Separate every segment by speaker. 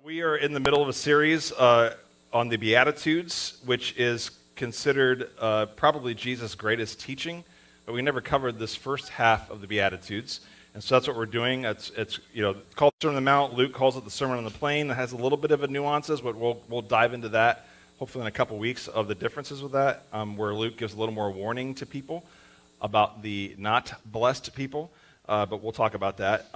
Speaker 1: We are in the middle of a series on the Beatitudes, which is considered probably Jesus' greatest teaching, but we never covered this first half of the Beatitudes, and so that's what we're doing. It's called the Sermon on the Mount. Luke calls it the Sermon on the Plain. It has a little bit of a nuances, but we'll dive into that hopefully in a couple weeks of the differences with that, where Luke gives a little more warning to people about the not blessed people, but we'll talk about that.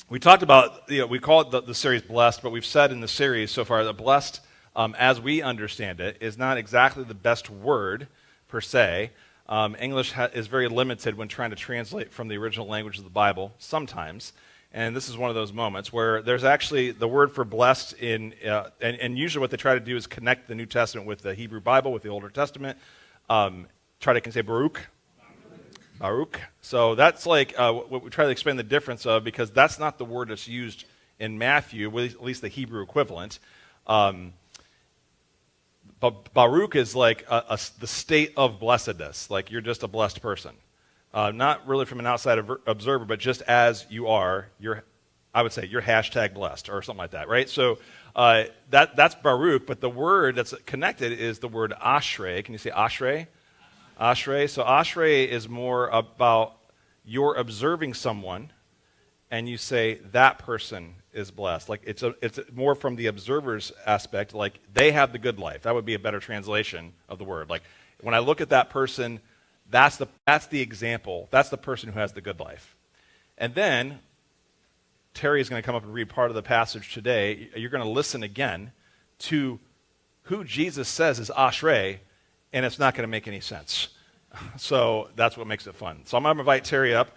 Speaker 1: We talked about, we call it the series Blessed, but we've said in the series so far that blessed, as we understand it, is not exactly the best word per se. English is very limited when trying to translate from the original language of the Bible sometimes, and this is one of those moments where there's actually the word for blessed in, and usually what they try to do is connect the New Testament with the Hebrew Bible, with the Older Testament. Try to say Baruch. So that's like what we try to explain the difference of, because that's not the word that's used in Matthew, at least the Hebrew equivalent. But Baruch is like the state of blessedness, like you're just a blessed person. Not really from an outside observer, but just as you are, I would say you're hashtag blessed or something like that, right? So that's Baruch, but the word that's connected is the word ashrei. Can you say ashrei? Ashrei. So ashrei is more about you're observing someone and you say that person is blessed. Like it's more from the observer's aspect, like they have the good life. That would be a better translation of the word. Like when I look at that person, that's the example. That's the person who has the good life. And then Terry is going to come up and read part of the passage today. You're going to listen again to who Jesus says is ashrei, and it's not going to make any sense. So that's what makes it fun. So I'm going to invite Terry up.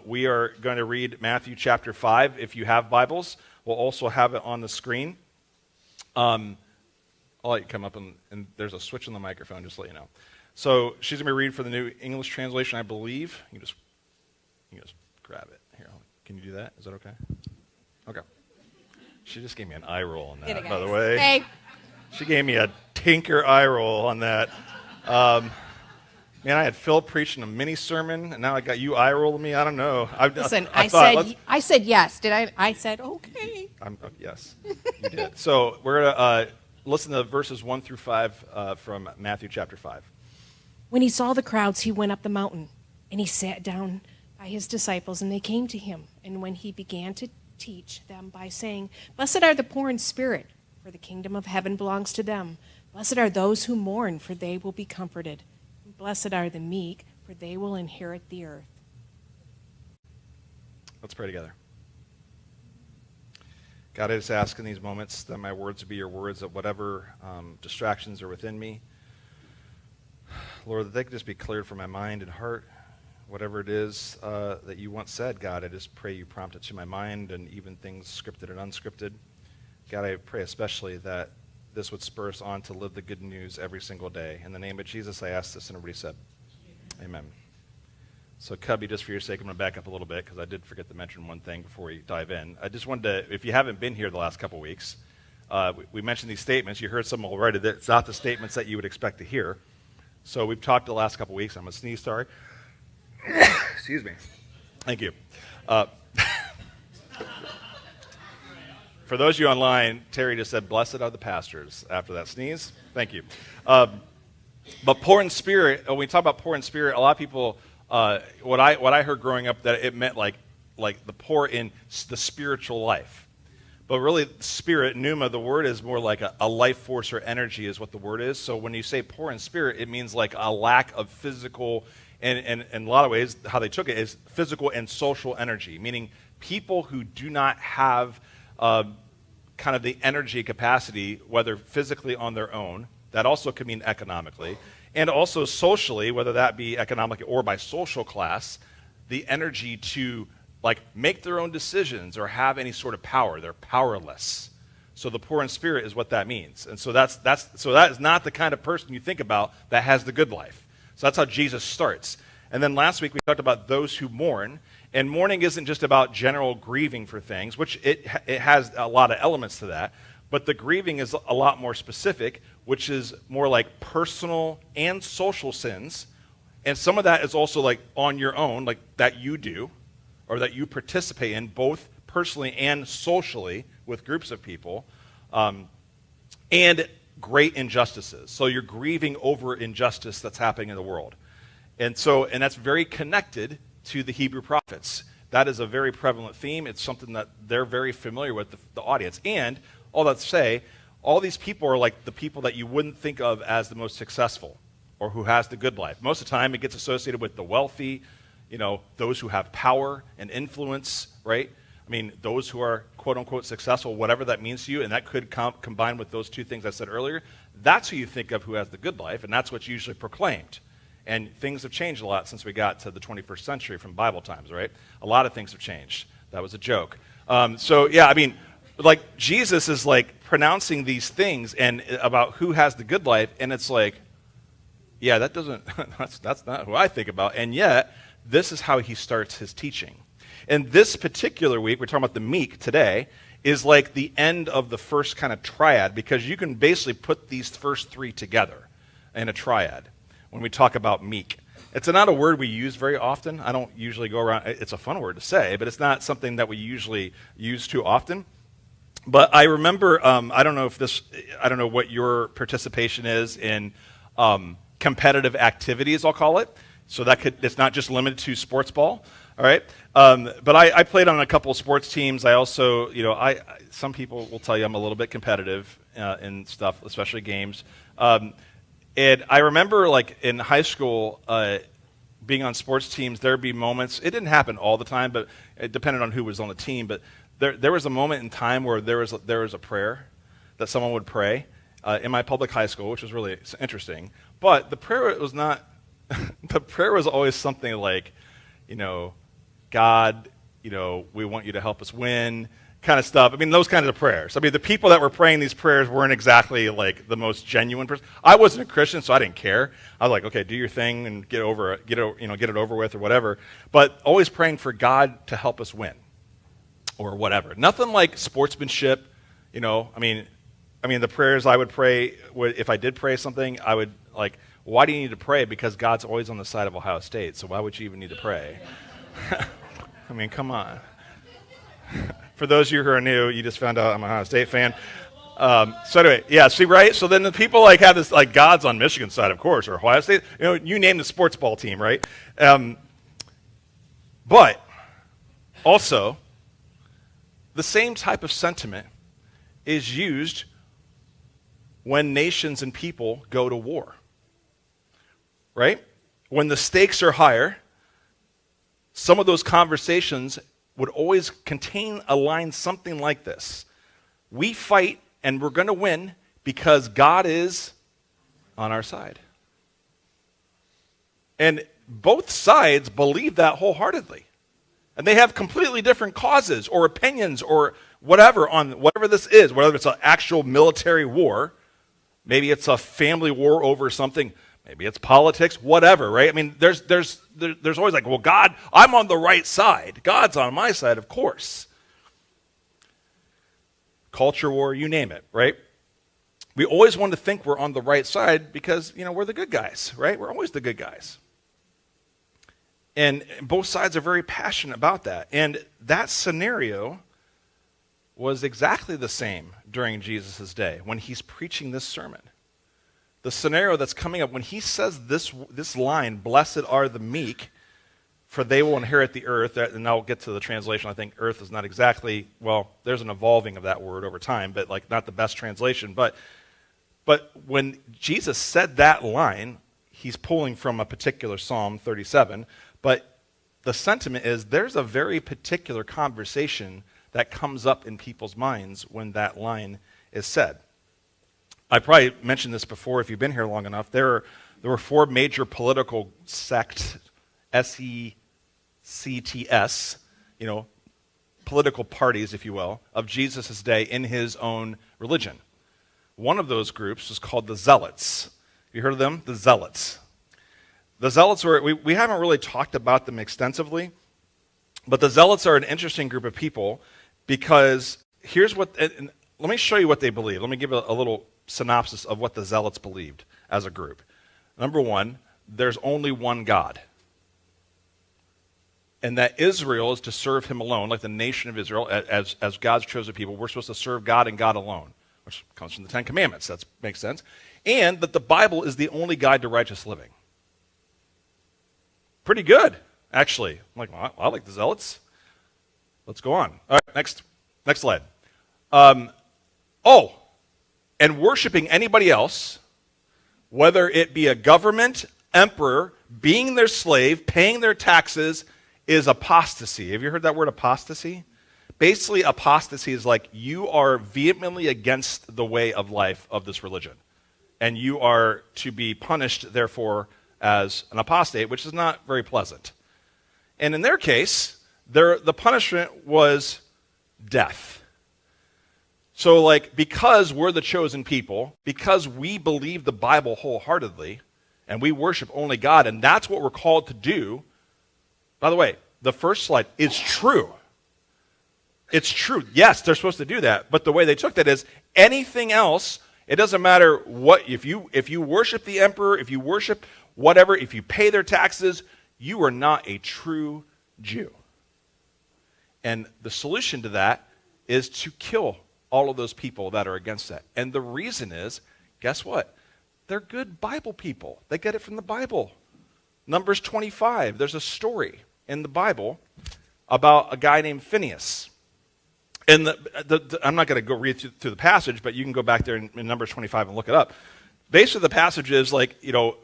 Speaker 1: We are going to read Matthew chapter 5. If you have Bibles, we'll also have it on the screen. I'll let you come up, and there's a switch on the microphone, just to let you know. So she's going to read for the New English translation, I believe. You can just grab it. Here, can you do that? Is that okay? Okay. She just gave me an eye roll on that, by the way.
Speaker 2: Hey.
Speaker 1: She gave me a tinker eye roll on that. Man, I had Phil preaching a mini sermon, and now I got you eye rolling me. I don't know.
Speaker 2: Listen, I said yes. Did I? I said okay.
Speaker 1: Yes, you did. So we're going to listen to verses 1 through 5 from Matthew chapter 5.
Speaker 2: When he saw the crowds, he went up the mountain, and he sat down by his disciples, and they came to him. And when he began to teach them by saying, "Blessed are the poor in spirit, for the kingdom of heaven belongs to them. Blessed are those who mourn, for they will be comforted. Blessed are the meek, for they will inherit the earth."
Speaker 1: Let's pray together. God, I just ask in these moments that my words would be your words, that whatever distractions are within me, Lord, that they could just be cleared from my mind and heart. Whatever it is that you once said, God, I just pray you prompt it to my mind, and even things scripted and unscripted. God, I pray especially that this would spur us on to live the good news every single day. In the name of Jesus, I ask this, and everybody said, Amen. So, Cubby, just for your sake, I'm going to back up a little bit, because I did forget to mention one thing before we dive in. I just wanted to, if you haven't been here the last couple weeks, we mentioned these statements. You heard some already. It's not the statements that you would expect to hear. So we've talked the last couple weeks. I'm going to sneeze, sorry. Excuse me. Thank you. For those of you online, Terry just said, "Blessed are the pastors," after that sneeze. Thank you. But poor in spirit, when we talk about poor in spirit, a lot of people, what I heard growing up, that it meant like the poor in the spiritual life. But really, spirit, pneuma, the word is more like a life force or energy is what the word is. So when you say poor in spirit, it means like a lack of physical, and in a lot of ways, how they took it is physical and social energy, meaning people who do not have kind of the energy capacity, whether physically on their own, that also could mean economically, and also socially, whether that be economically or by social class, the energy to like make their own decisions or have any sort of power. They're powerless. So the poor in spirit is what that means. And so that is not the kind of person you think about that has the good life. So that's how Jesus starts. And then last week we talked about those who mourn. And mourning isn't just about general grieving for things, which it has a lot of elements to that. But the grieving is a lot more specific, which is more like personal and social sins. And some of that is also like on your own, like that you do, or that you participate in, both personally and socially, with groups of people, and great injustices. So you're grieving over injustice that's happening in the world. And that's very connected to the Hebrew prophets. That is a very prevalent theme. It's something that they're very familiar with, the audience. And all that to say, all these people are like the people that you wouldn't think of as the most successful or who has the good life. Most of the time, it gets associated with the wealthy, those who have power and influence, right? I mean, those who are quote-unquote successful, whatever that means to you, and that could combine with those two things I said earlier, that's who you think of who has the good life, and that's what's usually proclaimed. And things have changed a lot since we got to the 21st century from Bible times, right? A lot of things have changed. That was a joke. Like Jesus is like pronouncing these things and about who has the good life, and it's like, yeah, that's not who I think about. And yet, this is how he starts his teaching. And this particular week, we're talking about the meek today, is like the end of the first kind of triad, because you can basically put these first three together in a triad when we talk about meek. It's not a word we use very often. I don't usually go around. It's a fun word to say, but it's not something that we usually use too often. But I remember, I don't know what your participation is in competitive activities, I'll call it. So it's not just limited to sports ball. All right, but I played on a couple of sports teams. I also, some people will tell you I'm a little bit competitive in stuff, especially games. And I remember, like in high school, being on sports teams, there'd be moments. It didn't happen all the time, but it depended on who was on the team. But there was a moment in time where there was a prayer that someone would pray in my public high school, which was really interesting. But the prayer was not. The prayer was always something like, God, we want you to help us win, kind of stuff. I mean, those kinds of prayers. I mean, the people that were praying these prayers weren't exactly like the most genuine person. I wasn't a Christian, so I didn't care. I was like, okay, do your thing and get it over with or whatever. But always praying for God to help us win or whatever. Nothing like sportsmanship. I mean, the prayers I would pray, if I did pray something, I would like, why do you need to pray? Because God's always on the side of Ohio State, so why would you even need to pray? I mean, come on. For those of you who are new, you just found out I'm an Ohio State fan. So anyway, yeah, see, right? So then the people like have this, like God's on Michigan's side, of course, or Ohio State. You name the sports ball team, right? But also, the same type of sentiment is used when nations and people go to war. Right? When the stakes are higher, some of those conversations would always contain a line something like this. We fight and we're going to win because God is on our side. And both sides believe that wholeheartedly. And they have completely different causes or opinions or whatever on whatever this is, whether it's an actual military war, maybe it's a family war over something, maybe it's politics, whatever, right? I mean, there's always like, well, God, I'm on the right side. God's on my side, of course. Culture war, you name it, right? We always want to think we're on the right side because, we're the good guys, right? We're always the good guys. And both sides are very passionate about that. And that scenario was exactly the same during Jesus' day when he's preaching this sermon. The scenario that's coming up when he says this line, blessed are the meek, for they will inherit the earth. And I'll get to the translation. I think earth is not exactly, well, there's an evolving of that word over time, but like not the best translation. But when Jesus said that line, he's pulling from a particular Psalm 37, but the sentiment is there's a very particular conversation that comes up in people's minds when that line is said. I probably mentioned this before if you've been here long enough. There were four major political sects, S-E-C-T-S, political parties, if you will, of Jesus' day in his own religion. One of those groups was called the Zealots. You heard of them? The Zealots. The Zealots we haven't really talked about them extensively, but the Zealots are an interesting group of people because let me show you what they believe. Let me give a little synopsis of what the Zealots believed as a group. Number one, there's only one God. and that Israel is to serve him alone, like the nation of Israel, as God's chosen people. We're supposed to serve God and God alone, which comes from the Ten Commandments. That makes sense. And that the Bible is the only guide to righteous living. Pretty good, actually. I'm like, well, I like the Zealots. Let's go on. All right, next slide. And worshiping anybody else, whether it be a government, emperor, being their slave, paying their taxes, is apostasy. Have you heard that word apostasy? Basically, apostasy is like you are vehemently against the way of life of this religion. And you are to be punished, therefore, as an apostate, which is not very pleasant. And in their case, the punishment was death. So, like, because we're the chosen people, because we believe the Bible wholeheartedly, and we worship only God, and that's what we're called to do. By the way, the first slide is true. It's true. Yes, they're supposed to do that, but the way they took that is anything else, it doesn't matter what, if you worship the emperor, if you worship whatever, if you pay their taxes, you are not a true Jew. And the solution to that is to kill all of those people that are against that. And the reason is, guess what? They're good Bible people. They get it from the Bible. Numbers 25, there's a story in the Bible about a guy named Phineas. And I'm not going to go read through the passage, but you can go back there in Numbers 25 and look it up. Basically, the passage is like,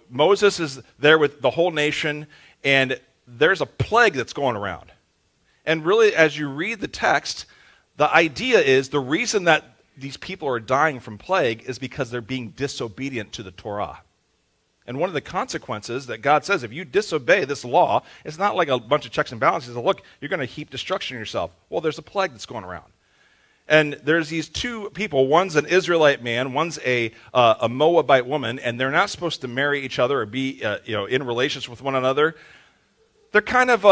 Speaker 1: Moses is there with the whole nation, and there's a plague that's going around. And really, as you read the text, the idea is the reason that these people are dying from plague is because they're being disobedient to the Torah. And one of the consequences that God says, if you disobey this law, it's not like a bunch of checks and balances. Look, you're going to heap destruction on yourself. Well, there's a plague that's going around. And there's these two people. One's an Israelite man. One's a Moabite woman. And they're not supposed to marry each other or be in relations with one another. They're kind of,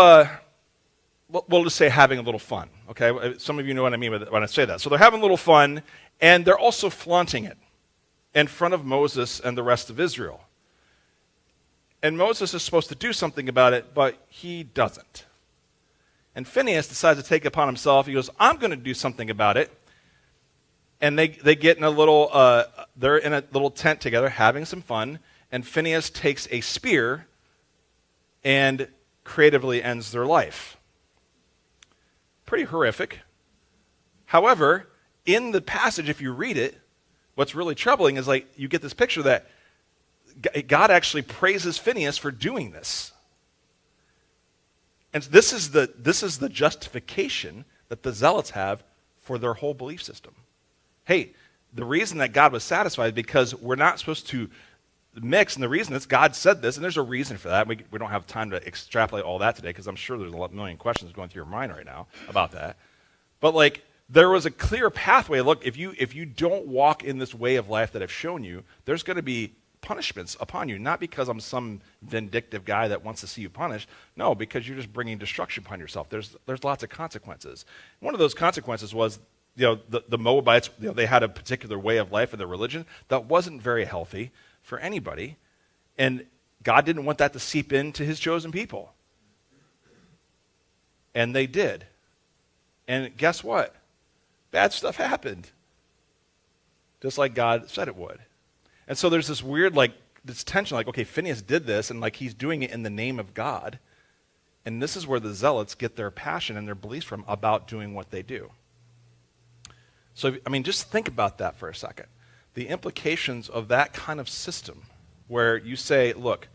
Speaker 1: we'll just say having a little fun. Okay, some of you know what I mean when I say that. So they're having a little fun, and they're also flaunting it in front of Moses and the rest of Israel. And Moses is supposed to do something about it, but he doesn't. And Phineas decides to take it upon himself. He goes, I'm going to do something about it. And they get in they're in a little tent together having some fun. And Phineas takes a spear and creatively ends their life. Pretty horrific. However, in the passage, if you read it, what's really troubling is like you get this picture that God actually praises Phineas for doing this. And this is the justification that the Zealots have for their whole belief system. Hey, the reason that God was satisfied is because we're not supposed to mix, and the reason is God said this, and there's a reason for that. We don't have time to extrapolate all that today because I'm sure there's a million questions going through your mind right now about that. But like, there was a clear pathway. Look, if you don't walk in this way of life that I've shown you, there's going to be punishments upon you, not because I'm some vindictive guy that wants to see you punished. No, because you're just bringing destruction upon yourself. There's lots of consequences. One of those consequences was, the Moabites, they had a particular way of life in their religion that wasn't very healthy for anybody, and God didn't want that to seep into his chosen people. And they did. And guess what? Bad stuff happened. Just like God said it would. And so there's this weird, this tension, okay, Phineas did this, and he's doing it in the name of God. And this is where the Zealots get their passion and their beliefs from about doing what they do. So, just think about that for a second. The implications of that kind of system where you say, look,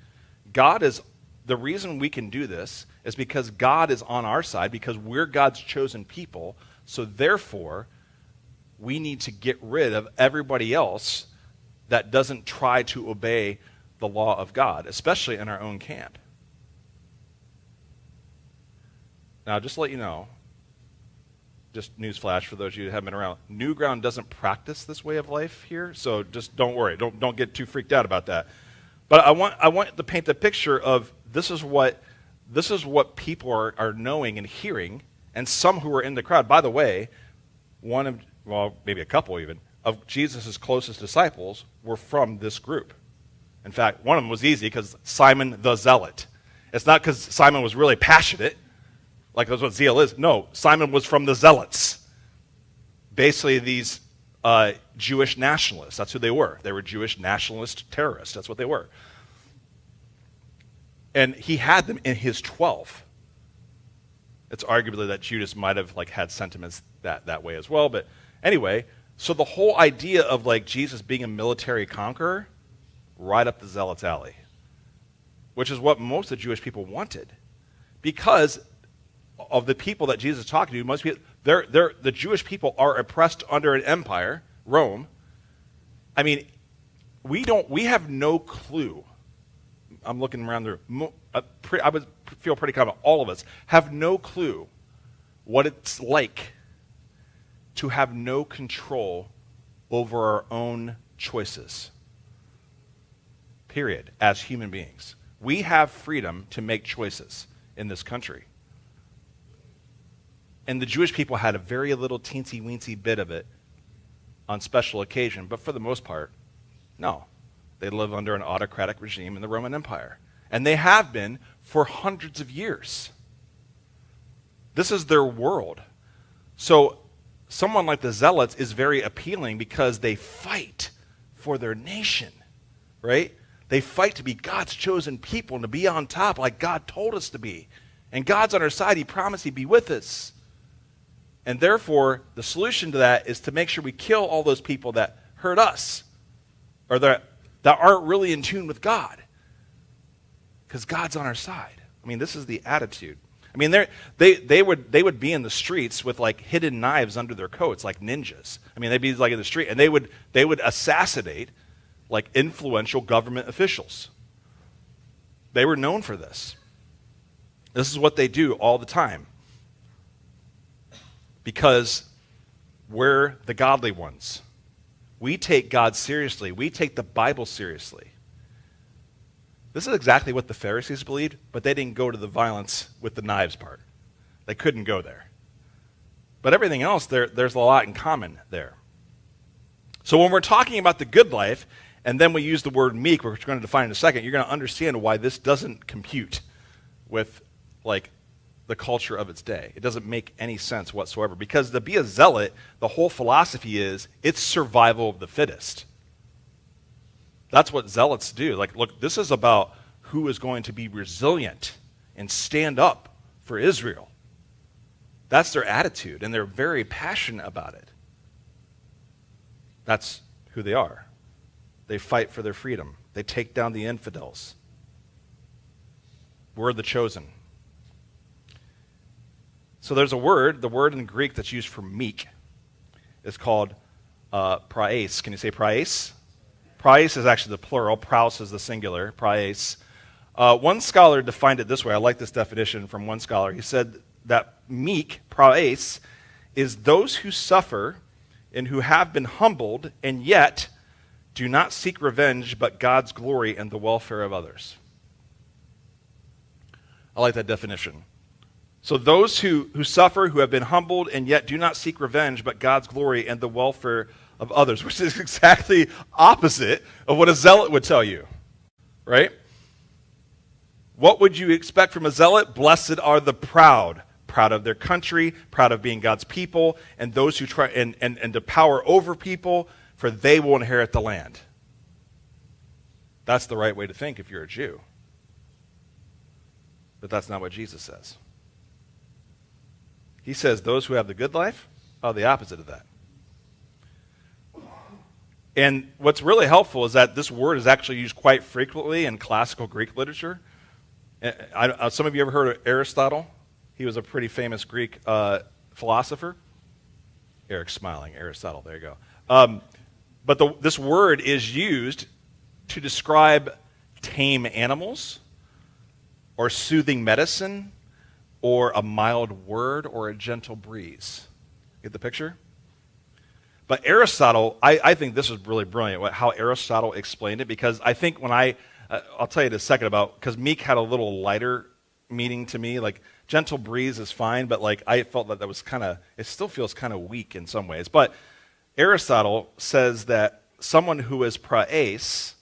Speaker 1: God is, the reason we can do this is because God is on our side, because we're God's chosen people, so therefore we need to get rid of everybody else that doesn't try to obey the law of God, especially in our own camp. Now, just to let you know, just newsflash for those of you who haven't been around, New Ground doesn't practice this way of life here, so just don't worry. Don't get too freaked out about that. But I want to paint the picture of this is what people are knowing and hearing, and some who are in the crowd. By the way, maybe a couple even, of Jesus' closest disciples were from this group. In fact, one of them was easy because Simon the Zealot. It's not because Simon was really passionate. Like that's what zeal is. No, Simon was from the Zealots. Basically, these Jewish nationalists. That's who they were. They were Jewish nationalist terrorists. That's what they were. And he had them in his 12. It's arguably that Judas might have like had sentiments that way as well. But anyway, so the whole idea of like Jesus being a military conqueror, right up the Zealots' alley, which is what most of the Jewish people wanted, because of the people that Jesus is talking to. Most people, the Jewish people are oppressed under an empire, Rome. I mean, we have no clue. I'm looking around the room. I would feel pretty confident all of us have no clue what it's like to have no control over our own choices. Period. As human beings, we have freedom to make choices in this country. And the Jewish people had a very little teensy-weensy bit of it on special occasion, but for the most part, no. They live under an autocratic regime in the Roman Empire. And they have been for hundreds of years. This is their world. So someone like the Zealots is very appealing because they fight for their nation, right? They fight to be God's chosen people and to be on top like God told us to be. And God's on our side. He promised he'd be with us. And therefore, the solution to that is to make sure we kill all those people that hurt us or that aren't really in tune with God, because God's on our side. I mean, this is the attitude. I mean, they would be in the streets with like hidden knives under their coats, like ninjas. I mean, they'd be like in the street, and they would assassinate like influential government officials. They were known for this. This is what they do all the time, because we're the godly ones. We take God seriously. We take the Bible seriously. This is exactly what the Pharisees believed, but they didn't go to the violence with the knives part. They couldn't go there. But everything else, there's a lot in common there. So when we're talking about the good life, and then we use the word meek, which we're going to define in a second, you're going to understand why this doesn't compute with like the culture of its day. It doesn't make any sense whatsoever, because to be a zealot, the whole philosophy is it's survival of the fittest. That's what zealots do. Like, look, this is about who is going to be resilient and stand up for Israel. That's their attitude, and they're very passionate about it. That's who they are. They fight for their freedom. They take down the infidels. We're the chosen. So there's the word in Greek that's used for meek is called praes. Can you say praes? Praes is actually the plural. Praus is the singular. Praes. One scholar defined it this way. I like this definition from one scholar. He said that meek, praes, is those who suffer and who have been humbled and yet do not seek revenge but God's glory and the welfare of others. I like that definition. So those who suffer, who have been humbled, and yet do not seek revenge, but God's glory and the welfare of others, which is exactly opposite of what a zealot would tell you, right? What would you expect from a zealot? Blessed are the proud of their country, proud of being God's people, and those who try and to power over people, for they will inherit the land. That's the right way to think if you're a Jew. But that's not what Jesus says. He says those who have the good life are the opposite of that. And what's really helpful is that this word is actually used quite frequently in classical Greek literature. Some of you ever heard of Aristotle? He was a pretty famous Greek philosopher. Eric's smiling. Aristotle, there you go. But this word is used to describe tame animals or soothing medicine, or a mild word, or a gentle breeze. Get the picture? But Aristotle, I think this is really brilliant, how Aristotle explained it, because I think when I'll tell you in a second about, because meek had a little lighter meaning to me, like gentle breeze is fine, but like I felt that was it still feels kind of weak in some ways. But Aristotle says that someone who is praes,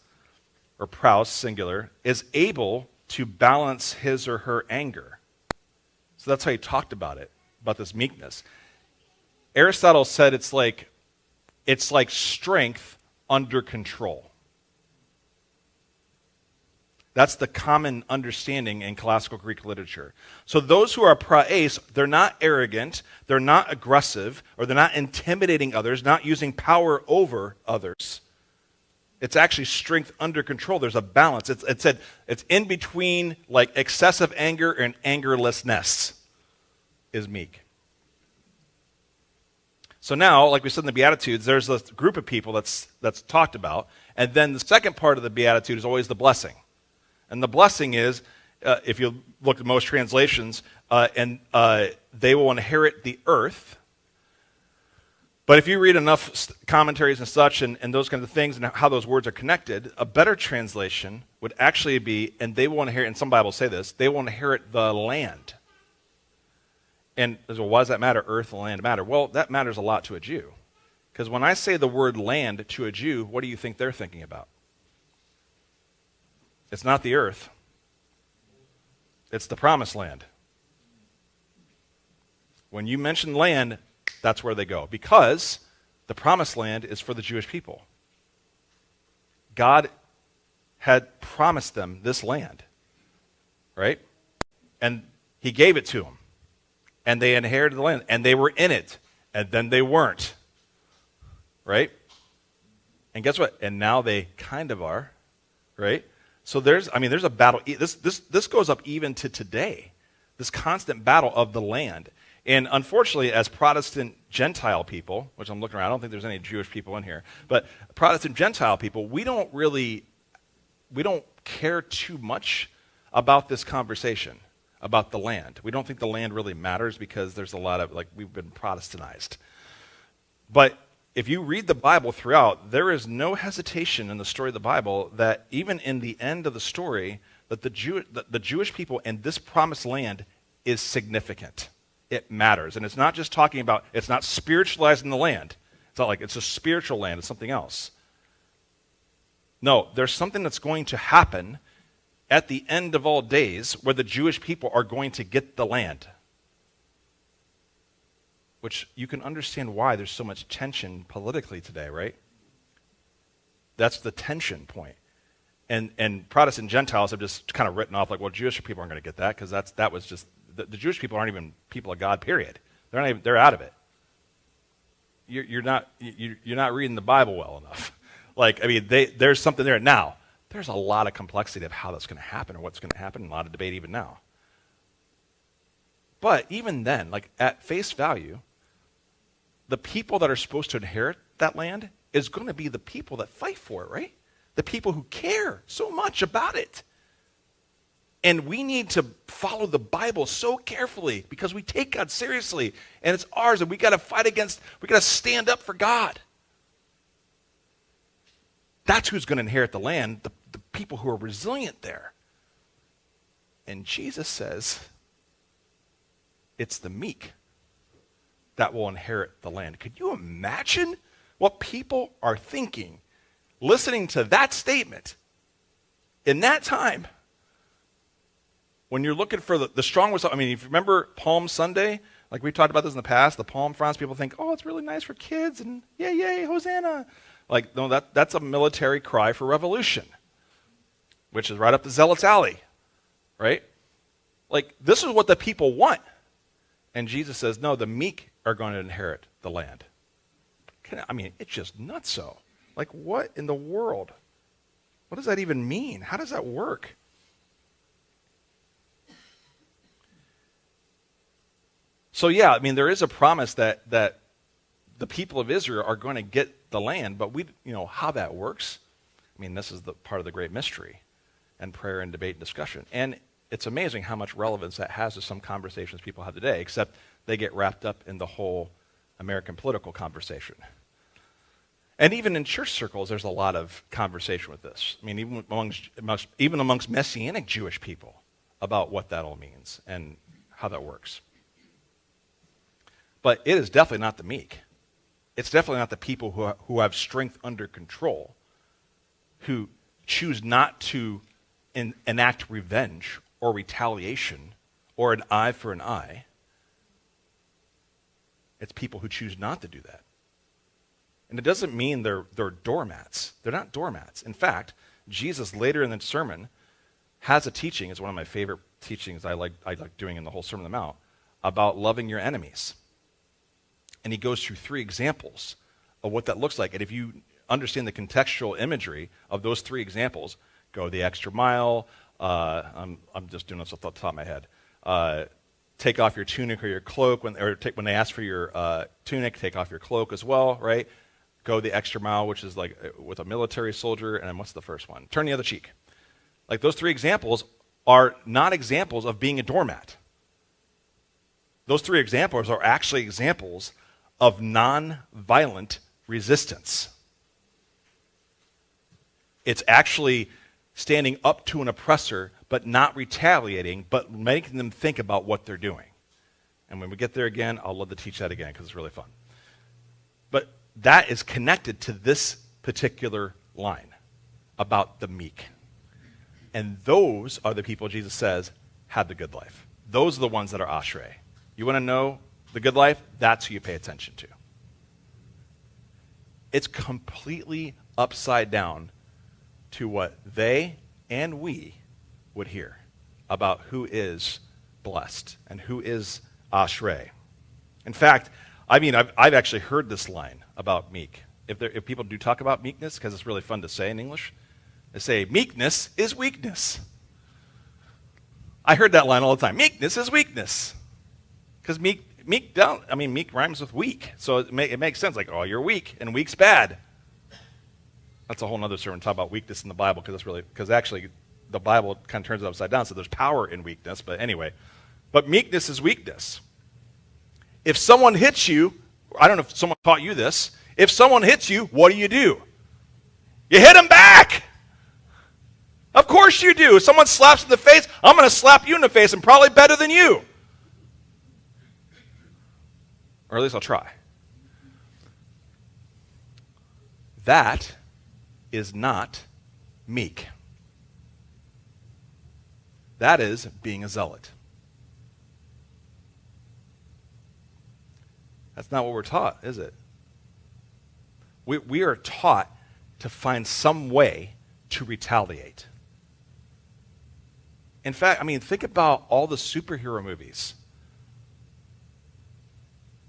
Speaker 1: or praus, singular, is able to balance his or her anger. So that's how he talked about it, about this meekness. Aristotle said it's like strength under control. That's the common understanding in classical Greek literature. So those who are praeis, they're not arrogant, they're not aggressive, or they're not intimidating others, not using power over others. It's actually strength under control. There's a balance. It's in between like excessive anger and angerlessness is meek. So now, like we said in the Beatitudes, there's a group of people that's talked about, and then the second part of the Beatitude is always the blessing. And the blessing is, if you look at most translations, they will inherit the earth. But if you read enough commentaries and such and those kinds of things and how those words are connected, a better translation would actually be, and they will inherit, and some Bibles say this, they will inherit the land. And well, why does that matter? Earth and land matter. Well, that matters a lot to a Jew. Because when I say the word land to a Jew, what do you think they're thinking about? It's not the earth. It's the promised land. When you mention land, that's where they go. Because the promised land is for the Jewish people. God had promised them this land. Right? And he gave it to them. And they inherited the land. And they were in it. And then they weren't. Right? And guess what? And now they kind of are. Right? So there's a battle. This goes up even to today. This constant battle of the land. And unfortunately, as Protestant Gentile people, which I'm looking around, I don't think there's any Jewish people in here, but Protestant Gentile people, we don't care too much about this conversation about the land. We don't think the land really matters because there's a lot of, we've been Protestantized. But if you read the Bible throughout, there is no hesitation in the story of the Bible that even in the end of the story, that the Jewish people and this promised land is significant. It matters. And it's not just talking about, it's not spiritualizing the land. It's not like it's a spiritual land, it's something else. No, there's something that's going to happen at the end of all days where the Jewish people are going to get the land. Which you can understand why there's so much tension politically today, right? That's the tension point. And Protestant Gentiles have just kind of written off well, Jewish people aren't going to get that because that was just, the Jewish people aren't even people of God, period. They're out of it. You're not reading the Bible well enough. There's something there. Now, there's a lot of complexity of how that's going to happen or what's going to happen, a lot of debate even now. But even then, at face value, the people that are supposed to inherit that land is going to be the people that fight for it, right? The people who care so much about it. And we need to follow the Bible so carefully because we take God seriously and it's ours and we got to stand up for God. That's who's going to inherit the land, the people who are resilient there. And Jesus says, it's the meek that will inherit the land. Could you imagine what people are thinking listening to that statement in that time? When you're looking for the strong result, if you remember Palm Sunday, like we talked about this in the past, the palm fronds, people think, oh, it's really nice for kids, and yay, Hosanna. No, that's a military cry for revolution, which is right up the zealot's alley, right? This is what the people want. And Jesus says, no, the meek are going to inherit the land. It's just nutso. What in the world? What does that even mean? How does that work? So yeah, there is a promise that the people of Israel are going to get the land, but how that works, this is the part of the great mystery and prayer and debate and discussion. And it's amazing how much relevance that has to some conversations people have today, except they get wrapped up in the whole American political conversation. And even in church circles, there's a lot of conversation with this. Even amongst Messianic Jewish people about what that all means and how that works. But it is definitely not the meek. It's definitely not the people who have strength under control, who choose not to enact revenge or retaliation or an eye for an eye. It's people who choose not to do that. And it doesn't mean they're doormats. They're not doormats. In fact, Jesus later in the sermon has a teaching, it's one of my favorite teachings I like doing in the whole Sermon on the Mount, about loving your enemies. And he goes through 3 examples of what that looks like. And if you understand the contextual imagery of those 3 examples, go the extra mile, I'm just doing this off the top of my head, take off your tunic or your cloak, when they ask for your tunic, take off your cloak as well, right? Go the extra mile, which is like with a military soldier, and then what's the first one? Turn the other cheek. Like those 3 examples are not examples of being a doormat. Those 3 examples are actually examples of non-violent resistance. It's actually standing up to an oppressor, but not retaliating, but making them think about what they're doing. And when we get there again, I'll love to teach that again because it's really fun. But that is connected to this particular line about the meek. And those are the people Jesus says had the good life. Those are the ones that are ashrei. You want to know the good life? That's who you pay attention to. It's completely upside down to what they and we would hear about who is blessed and who is ashrei. In fact, I've actually heard this line about meek. If people do talk about meekness, because it's really fun to say in English, they say, meekness is weakness. I heard that line all the time. Meekness is weakness. Because meek rhymes with weak. So it makes sense. Like, oh, you're weak, and weak's bad. That's a whole other sermon, talk about weakness in the Bible, because actually the Bible kind of turns it upside down, so there's power in weakness. But anyway, but meekness is weakness. If someone hits you, I don't know if someone taught you this, if someone hits you, what do? You hit them back. Of course you do. If someone slaps you in the face, I'm going to slap you in the face, and probably better than you. Or at least I'll try. That is not meek. That is being a zealot. That's not what we're taught, is it? We are taught to find some way to retaliate. In fact, think about all the superhero movies.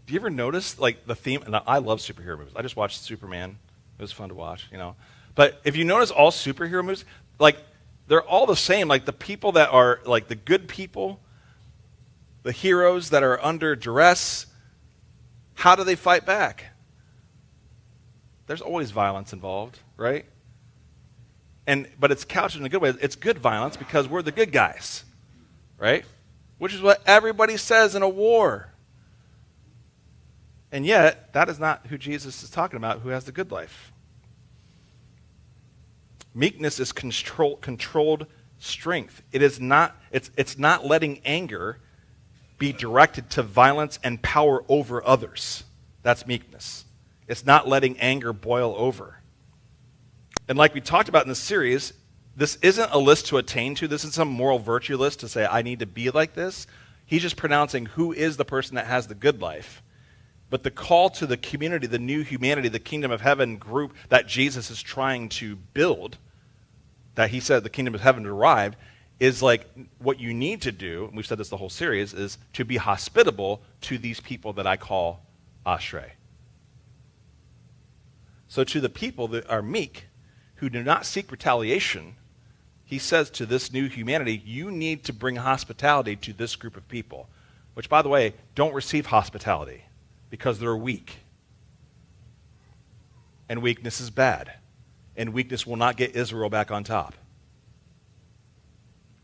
Speaker 1: Do you ever notice, the theme? And I love superhero movies. I just watched Superman. It was fun to watch, But if you notice all superhero movies, they're all the same. The people that are, the good people, the heroes that are under duress, how do they fight back? There's always violence involved, right? But it's couched in a good way. It's good violence because we're the good guys, right? Which is what everybody says in a war. And yet, that is not who Jesus is talking about, who has the good life. Meekness is controlled strength. It's not letting anger be directed to violence and power over others. That's meekness. It's not letting anger boil over. And like we talked about in this series, this isn't a list to attain to. This isn't some moral virtue list to say, I need to be like this. He's just pronouncing who is the person that has the good life. But the call to the community, the new humanity, the kingdom of heaven group that Jesus is trying to build, that he said the kingdom of heaven arrived, is what you need to do, and we've said this the whole series, is to be hospitable to these people that I call ashrei. So to the people that are meek, who do not seek retaliation, he says to this new humanity, you need to bring hospitality to this group of people, which, by the way, don't receive hospitality because they're weak. And weakness is bad. And weakness will not get Israel back on top.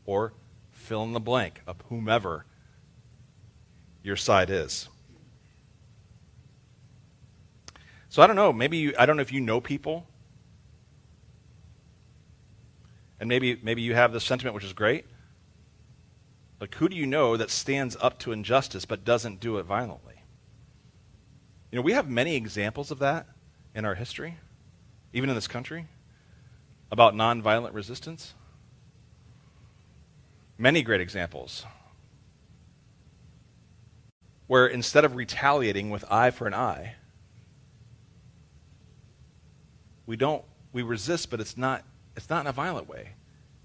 Speaker 1: Or fill in the blank of whomever your side is. So I don't know, I don't know if you know people, and maybe you have this sentiment, which is great. Who do you know that stands up to injustice but doesn't do it violently? We have many examples of that in our history, even in this country, about nonviolent resistance. Many great examples. where instead of retaliating with eye for an eye, we resist, but it's not in a violent way.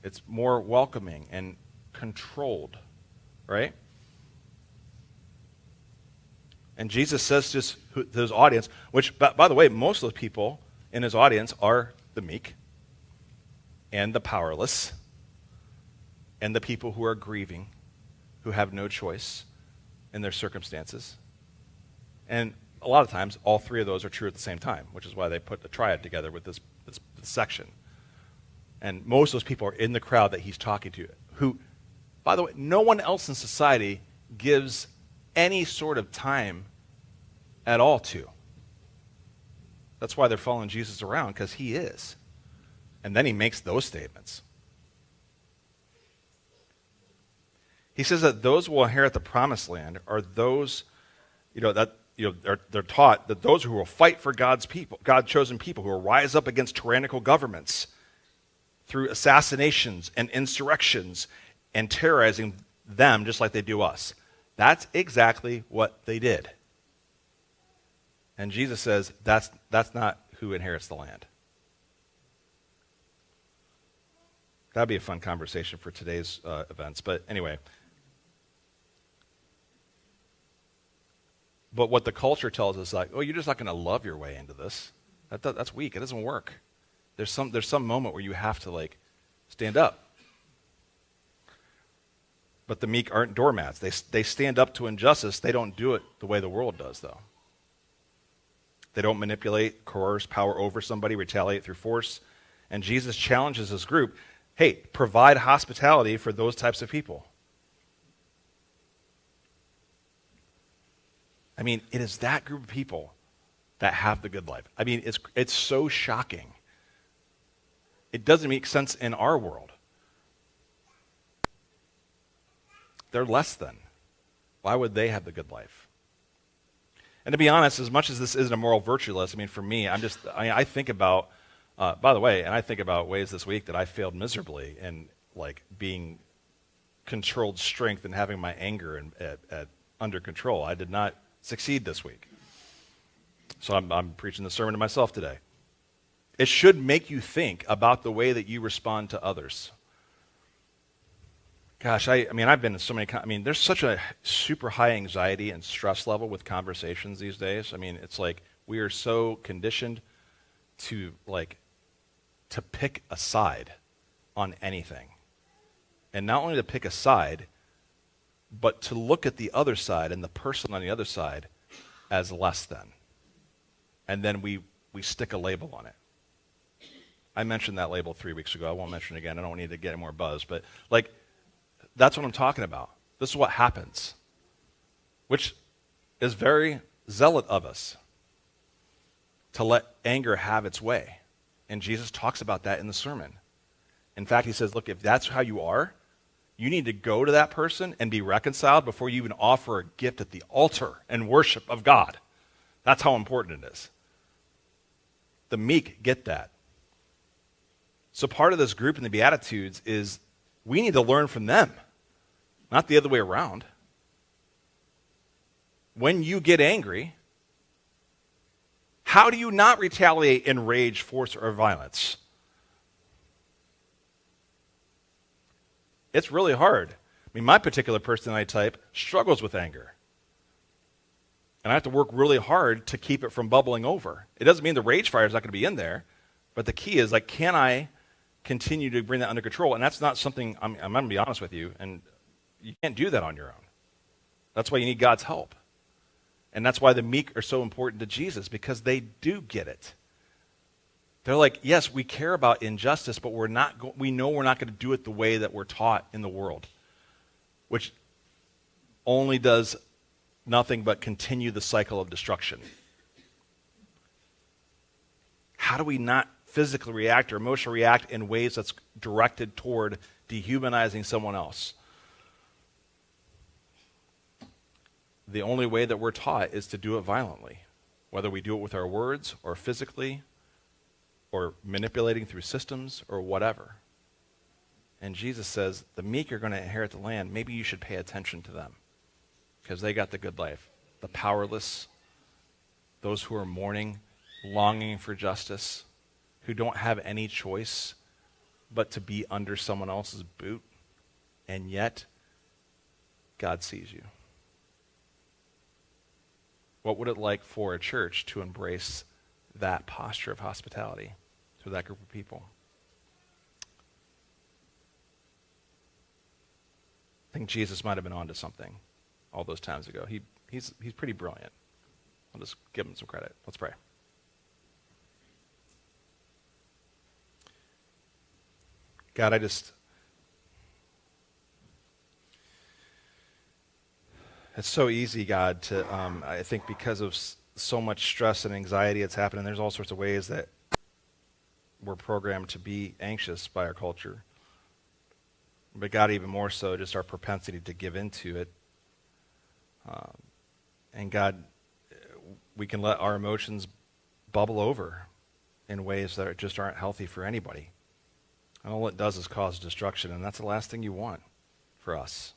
Speaker 1: It's more welcoming and controlled, right? And Jesus says to his audience, which, by the way, most of the people in his audience are the meek and the powerless and the people who are grieving, who have no choice in their circumstances. And a lot of times, all three of those are true at the same time, which is why they put the triad together with this section. And most of those people are in the crowd that he's talking to, who, by the way, no one else in society gives any sort of time at all to. That's why they're following Jesus around, because he is. And then he makes those statements. He says that those who will inherit the promised land are those, they're taught that those who will fight for God's people, God-chosen people, who will rise up against tyrannical governments through assassinations and insurrections and terrorizing them just like they do us. That's exactly what they did. And Jesus says that's not who inherits the land. That'd be a fun conversation for today's events. But anyway. But what the culture tells us, like, oh, you're just not going to love your way into this. That's weak. It doesn't work. There's some moment where you have to, stand up. But the meek aren't doormats. They stand up to injustice. They don't do it the way the world does, though. They don't manipulate, coerce, power over somebody, retaliate through force. And Jesus challenges his group, hey, provide hospitality for those types of people. I mean, it is that group of people that have the good life. I mean, it's so shocking. It doesn't make sense in our world. They're less than. Why would they have the good life? And to be honest, as much as this isn't a moral virtue list, I mean, for me, I think about, by the way, and I think about ways this week that I failed miserably in, being controlled strength and having my anger at under control. I did not succeed this week. So I'm preaching the sermon to myself today. It should make you think about the way that you respond to others. Gosh, I've been in so many, there's such a super high anxiety and stress level with conversations these days. I mean, it's like we are so conditioned to pick a side on anything. And not only to pick a side, but to look at the other side and the person on the other side as less than. And then we stick a label on it. I mentioned that label 3 weeks ago. I won't mention it again. I don't need to get more buzz. But that's what I'm talking about. This is what happens, which is very zealot of us, to let anger have its way. And Jesus talks about that in the sermon. In fact, he says, look, if that's how you are, you need to go to that person and be reconciled before you even offer a gift at the altar and worship of God. That's how important it is. The meek get that. So part of this group in the Beatitudes is we need to learn from them, not the other way around. When you get angry, how do you not retaliate in rage, force, or violence? It's really hard. I mean, my particular personality type struggles with anger. And I have to work really hard to keep it from bubbling over. It doesn't mean the rage fire is not going to be in there, but the key is, can I continue to bring that under control? And that's not something, I'm going to be honest with you, and you can't do that on your own. That's why you need God's help. And that's why the meek are so important to Jesus, because they do get it. They're like, yes, we care about injustice, but we know we're not going to do it the way that we're taught in the world, which only does nothing but continue the cycle of destruction. How do we not physically react or emotionally react in ways that's directed toward dehumanizing someone else? The only way that we're taught is to do it violently, whether we do it with our words or physically or manipulating through systems or whatever. And Jesus says, the meek are going to inherit the land. Maybe you should pay attention to them because they got the good life. the powerless, those who are mourning, longing for justice, who don't have any choice but to be under someone else's boot, and yet God sees you. What would it like for a church to embrace that posture of hospitality to that group of people? I think Jesus might have been onto something all those times ago. He's pretty brilliant. I'll just give him some credit. Let's pray. God, it's so easy, God, to, I think because of so much stress and anxiety that's happening, there's all sorts of ways that we're programmed to be anxious by our culture. But God, even more so, just our propensity to give into it. And God, we can let our emotions bubble over in ways that just aren't healthy for anybody. And all it does is cause destruction, and that's the last thing you want for us.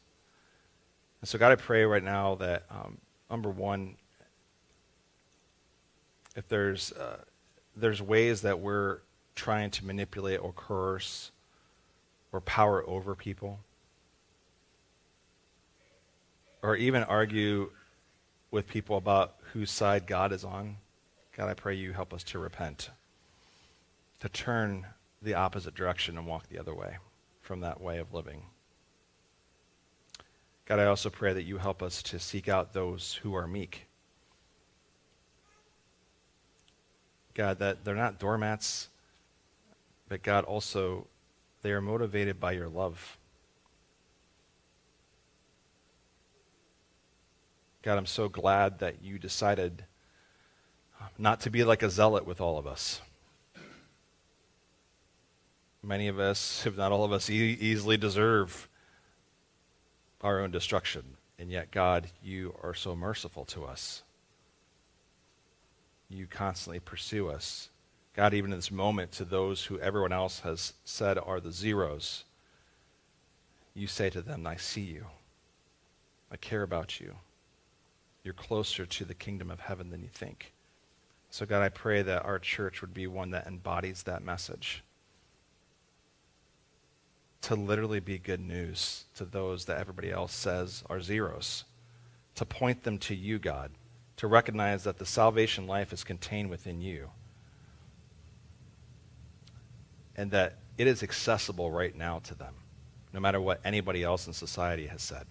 Speaker 1: And so God, I pray right now that, number one, if there's ways that we're trying to manipulate or coerce or power over people, or even argue with people about whose side God is on, God, I pray you help us to repent, to turn the opposite direction and walk the other way from that way of living. God, I also pray that you help us to seek out those who are meek. God, that they're not doormats, but God, also they are motivated by your love. God, I'm so glad that you decided not to be like a zealot with all of us. Many of us, if not all of us, easily deserve our own destruction. And yet, God, you are so merciful to us. You constantly pursue us. God, even in this moment, to those who everyone else has said are the zeros, you say to them, I see you. I care about you. You're closer to the kingdom of heaven than you think. So God, I pray that our church would be one that embodies that message. To literally be good news to those that everybody else says are zeros. To point them to you, God. To recognize that the salvation life is contained within you. And that it is accessible right now to them, no matter what anybody else in society has said.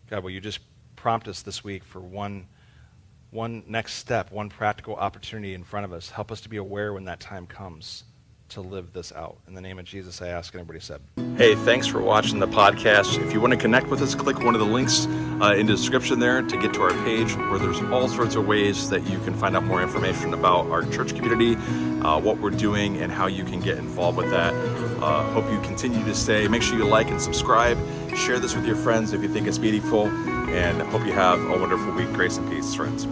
Speaker 1: God, will you just prompt us this week for one next step, one practical opportunity in front of us. Help us to be aware when that time comes to live this out. In the name of Jesus, I ask, and everybody said. Hey, thanks for watching the podcast. If you want to connect with us, click one of the links in the description there to get to our page, where there's all sorts of ways that you can find out more information about our church community, what we're doing, and how you can get involved with that. Hope you continue to stay. Make sure you like and subscribe. Share this with your friends if you think it's meaningful, and hope you have a wonderful week. Grace and peace, friends.